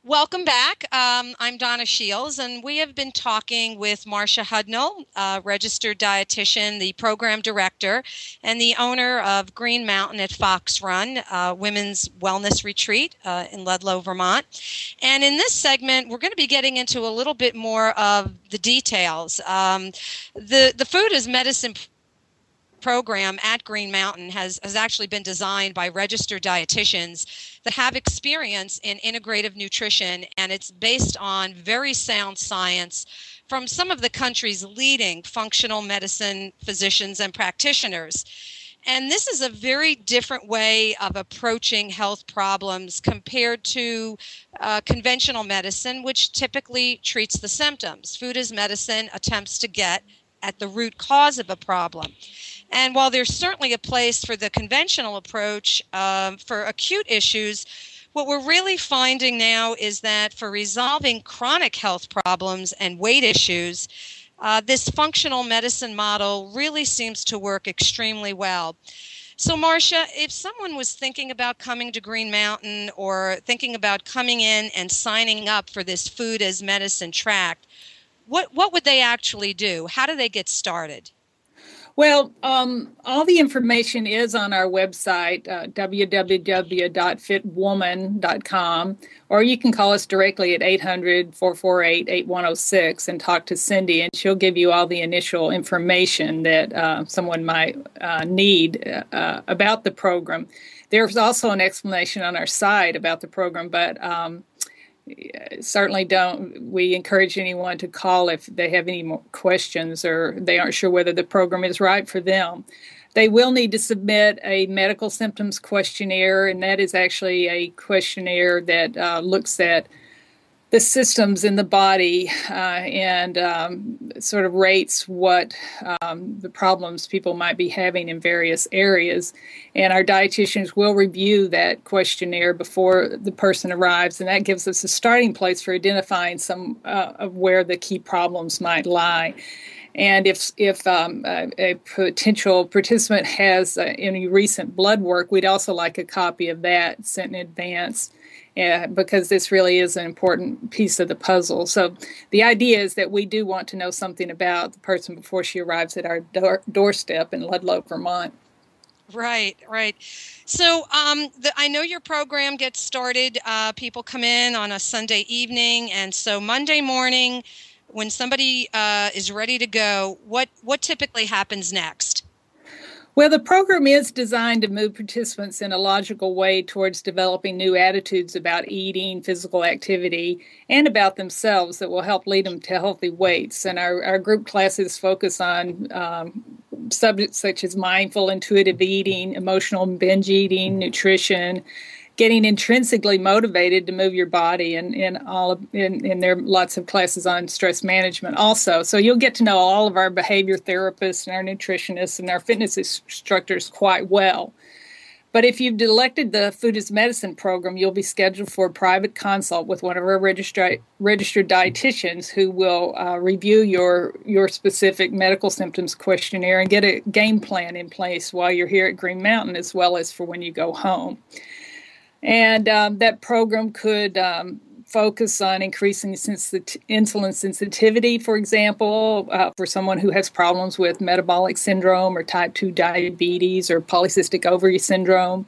Welcome back. I'm Donna Shields, and we have been talking with Marcia Hudnall, registered dietitian, the program director, and the owner of Green Mountain at Fox Run, women's wellness retreat in Ludlow, Vermont. And in this segment, we're going to be getting into a little bit more of the details. The food as medicine program at Green Mountain has actually been designed by registered dietitians that have experience in integrative nutrition, and it's based on very sound science from some of the country's leading functional medicine physicians and practitioners. And this is a very different way of approaching health problems compared to conventional medicine, which typically treats the symptoms. Food as medicine attempts to get at the root cause of a problem. And while there's certainly a place for the conventional approach for acute issues, what we're really finding now is that for resolving chronic health problems and weight issues, this functional medicine model really seems to work extremely well. So, Marcia, if someone was thinking about coming to Green Mountain or thinking about coming in and signing up for this food as medicine track, what would they actually do? How do they get started? Well, all the information is on our website, www.fitwoman.com, or you can call us directly at 800-448-8106 and talk to Cindy, and she'll give you all the initial information that someone might need about the program. There's also an explanation on our site about the program, but certainly we encourage anyone to call if they have any more questions or they aren't sure whether the program is right for them. They will need to submit a medical symptoms questionnaire, and that is actually a questionnaire that looks at the systems in the body and sort of rates what the problems people might be having in various areas. And our dietitians will review that questionnaire before the person arrives, and that gives us a starting place for identifying some of where the key problems might lie. And if a potential participant has any recent blood work, we'd also like a copy of that sent in advance. Because this really is an important piece of the puzzle. So the idea is that we do want to know something about the person before she arrives at our doorstep in Ludlow, Vermont. Right, right. So I know your program gets started. People come in on a Sunday evening, and so Monday morning, when somebody is ready to go, what typically happens next? Well, the program is designed to move participants in a logical way towards developing new attitudes about eating, physical activity, and about themselves that will help lead them to healthy weights. And our group classes focus on subjects such as mindful, intuitive eating, emotional binge eating, nutrition, getting intrinsically motivated to move your body, and there are lots of classes on stress management also. So you'll get to know all of our behavior therapists and our nutritionists and our fitness instructors quite well. But if you've elected the Food as Medicine program, you'll be scheduled for a private consult with one of our registered dietitians who will review your specific medical symptoms questionnaire and get a game plan in place while you're here at Green Mountain, as well as for when you go home. And that program could focus on increasing insulin sensitivity, for example, for someone who has problems with metabolic syndrome or type 2 diabetes or polycystic ovary syndrome.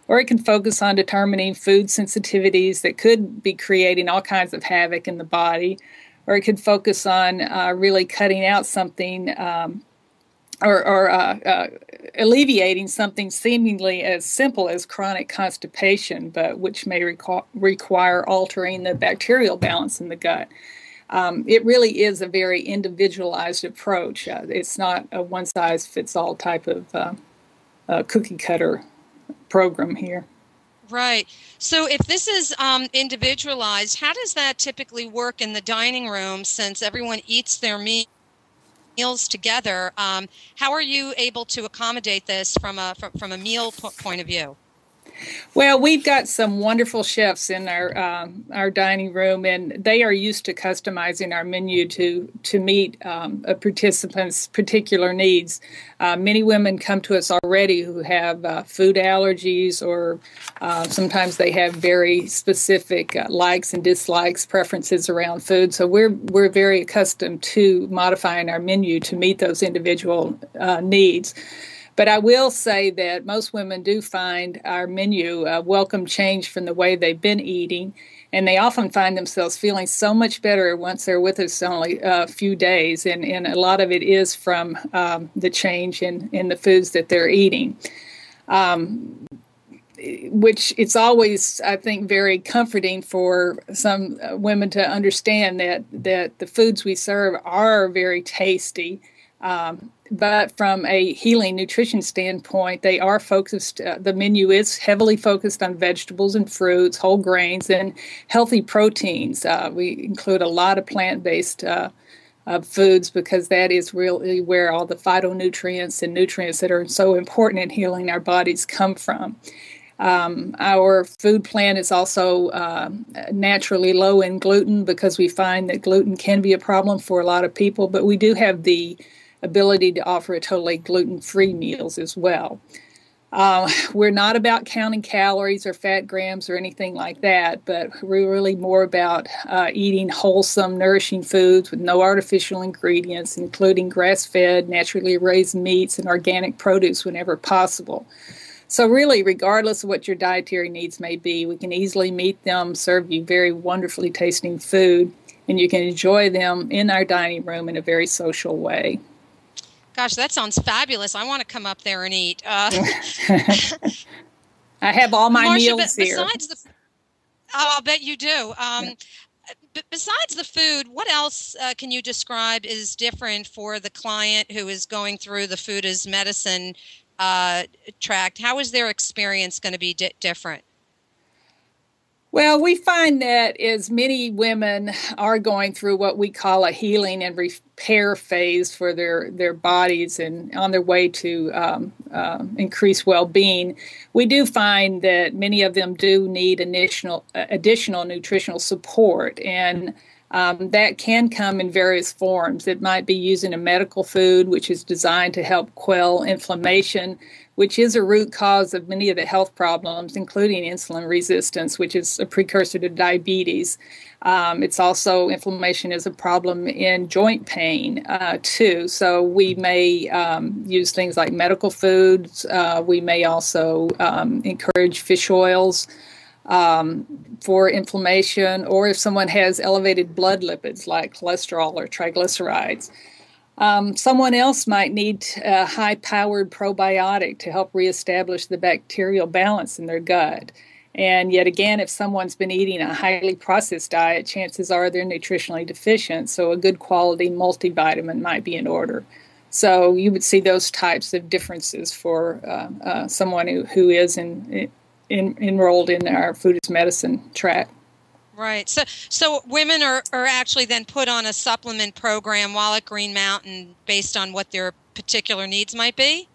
Or it can focus on determining food sensitivities that could be creating all kinds of havoc in the body. Or it could focus on really cutting out something or alleviating something seemingly as simple as chronic constipation, but which may require altering the bacterial balance in the gut. It really is a very individualized approach. It's not a one-size-fits-all type of cookie-cutter program here. Right. So if this is individualized, how does that typically work in the dining room, since everyone eats their meals together? How are you able to accommodate this from a meal point of view? Well, we've got some wonderful chefs in our dining room, and they are used to customizing our menu to meet a participant's particular needs. Many women come to us already who have food allergies, or sometimes they have very specific likes and dislikes, preferences around food. So we're very accustomed to modifying our menu to meet those individual needs. But I will say that most women do find our menu a welcome change from the way they've been eating, and they often find themselves feeling so much better once they're with us only a few days, and a lot of it is from the change in the foods that they're eating. Which it's always, I think, very comforting for some women to understand that the foods we serve are very tasty. But from a healing nutrition standpoint, they are focused, the menu is heavily focused on vegetables and fruits, whole grains, and healthy proteins. We include a lot of plant-based foods because that is really where all the phytonutrients and nutrients that are so important in healing our bodies come from. Our food plan is also naturally low in gluten because we find that gluten can be a problem for a lot of people, but we do have the ability to offer a totally gluten-free meals as well. We're not about counting calories or fat grams or anything like that, but we're really more about eating wholesome, nourishing foods with no artificial ingredients, including grass-fed, naturally raised meats and organic produce whenever possible. So really, regardless of what your dietary needs may be, we can easily meet them, serve you very wonderfully tasting food, and you can enjoy them in our dining room in a very social way. Gosh, that sounds fabulous. I want to come up there and eat. I have all my Marcia, meals here. besides the, oh, I'll bet you do. Besides the food, what else can you describe is different for the client who is going through the food as medicine tract? How is their experience going to be different? Well, we find that as many women are going through what we call a healing and repair phase for their bodies and on their way to increase well-being, we do find that many of them do need additional nutritional support, and that can come in various forms. It might be using a medical food, which is designed to help quell inflammation, which is a root cause of many of the health problems, including insulin resistance, which is a precursor to diabetes. It's also, inflammation is a problem in joint pain, too. So we may use things like medical foods. We may also encourage fish oils for inflammation, or if someone has elevated blood lipids like cholesterol or triglycerides. Someone else might need a high-powered probiotic to help reestablish the bacterial balance in their gut. And yet again, if someone's been eating a highly processed diet, chances are they're nutritionally deficient, so a good quality multivitamin might be in order. So you would see those types of differences for someone who is enrolled in our food as medicine track. Right. So women are actually then put on a supplement program while at Green Mountain based on what their particular needs might be?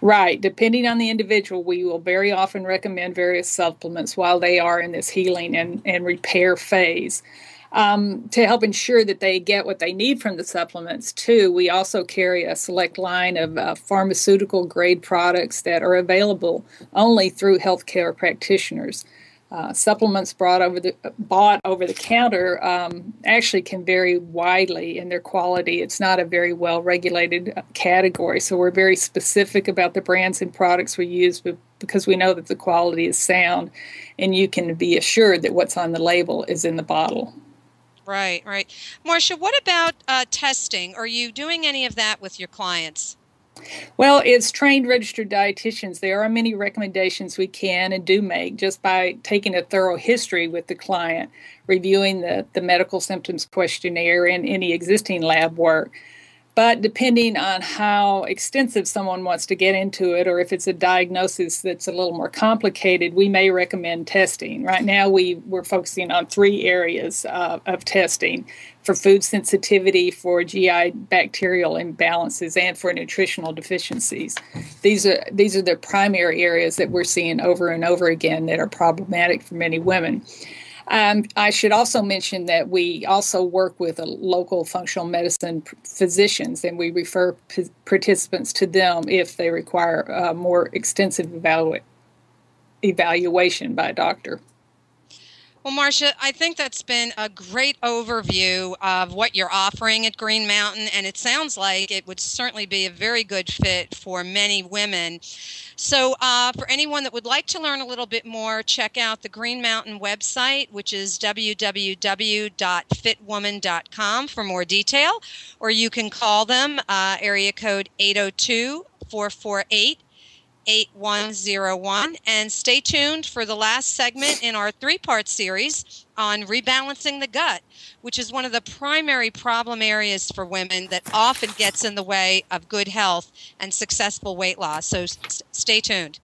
Right. Depending on the individual, we will very often recommend various supplements while they are in this healing and repair phase. To help ensure that they get what they need from the supplements, too, we also carry a select line of pharmaceutical-grade products that are available only through healthcare practitioners. Supplements bought over the counter actually can vary widely in their quality. It's not a very well regulated category, so we're very specific about the brands and products we use because we know that the quality is sound, and you can be assured that what's on the label is in the bottle. Right, right. Marcia, what about testing? Are you doing any of that with your clients? Well, as trained registered dietitians, there are many recommendations we can and do make just by taking a thorough history with the client, reviewing the medical symptoms questionnaire and any existing lab work. But depending on how extensive someone wants to get into it, or if it's a diagnosis that's a little more complicated, we may recommend testing. Right now, we're focusing on 3 areas of testing: for food sensitivity, for GI bacterial imbalances, and for nutritional deficiencies. These are the primary areas that we're seeing over and over again that are problematic for many women. I should also mention that we also work with local functional medicine physicians, and we refer participants to them if they require a more extensive evaluation by a doctor. Well, Marcia, I think that's been a great overview of what you're offering at Green Mountain, and it sounds like it would certainly be a very good fit for many women. So for anyone that would like to learn a little bit more, check out the Green Mountain website, which is www.fitwoman.com for more detail, or you can call them, area code 802-448 8101, and stay tuned for the last segment in our 3-part series on rebalancing the gut, which is one of the primary problem areas for women that often gets in the way of good health and successful weight loss. So stay tuned.